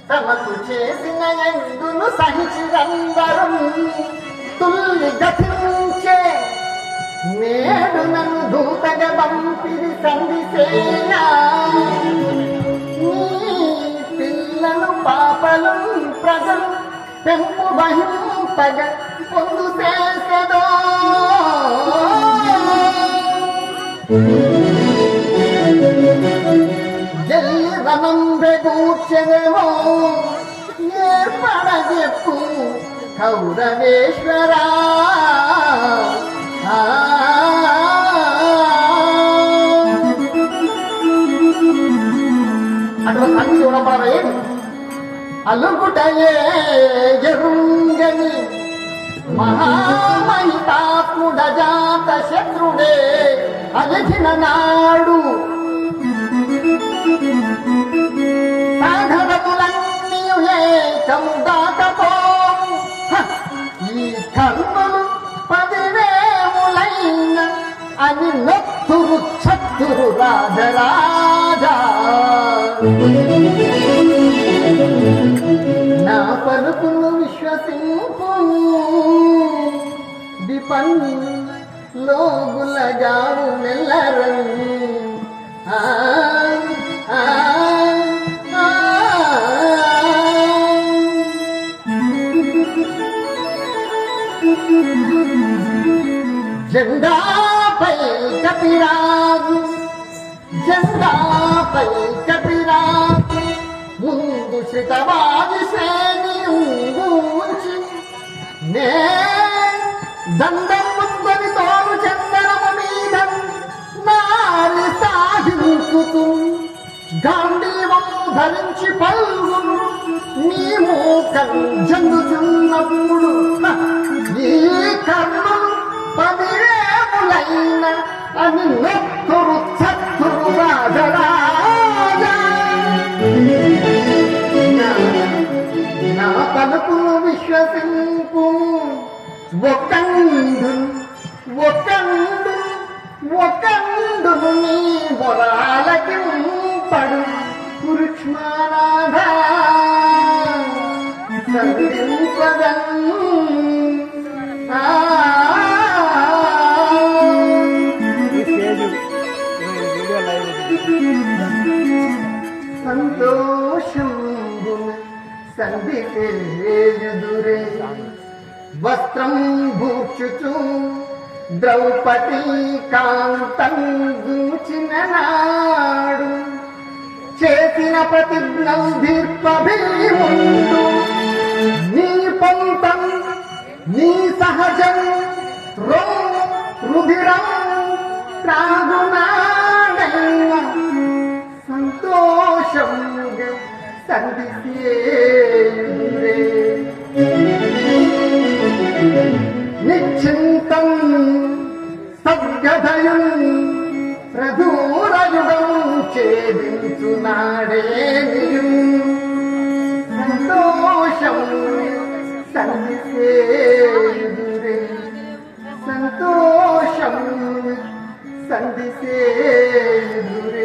తమకు చేసిన ఎందును సహించిరందరం తుల్లి గతించే నేడు నన్ను దూతగా పంపిరి సంధిసేన నీ పిల్లలు పాపలు ప్రజలు పెంపు వహింపగా పొందు చేసెదో జల్లి వనంబె కూర్చెదేమో ఏర్పడజెప్పు కౌరవేశ్వరా అటువంటి సంగతి చూడబడవే అలుగుటయే ఎరుంగని మహామహితాత్ముడ జాత శత్రుడే అలిచిన నాడు సాధనములన్నీ ఏకముగాకపో ఈ కర్మలు 10,000 అని నొత్తురు చత్తురు రాజరాజా నా పలుకును విశ్వసింపు విపన్లోగులగారు నెల్లరం జెండాపై కపిరాజు జెండాపై కపిరాజు ముందు శ్రితవాది శ్రేణి ఊంచి నే దండం ముందని తోడు చందనము మీద నారి సాధించుతూ గాంధీవం ధరించి పల్గును నీ మూకం జందుచున్నప్పుడు ఈ కర్మలు 10,000 అని నొత్తురు చత్తురు రాజరాజా నా పలుకును విశ్వసింపు ఒకండు నీ మొరాలకి పడు కురుక్ష్మానాథ సంధింపదం సంతోషం సంధిసేయుదురే వస్త్రం భూచుచు ద్రౌపదీ కాంతం గూచిన నాడు చేసిన ప్రతిజ్ఞం దీర్ఘభీముండు నీ పంతం నీ సహజం రుధిరం త్రాగునాడైన సంతోషం సంధిసేయుదురే నిశ్చింతం సద్గదయం ప్రధూరయుగం ఛేదించునాడే సంతోషం సంధిసేయుదురే సంతోషం సంధిసేయుదురే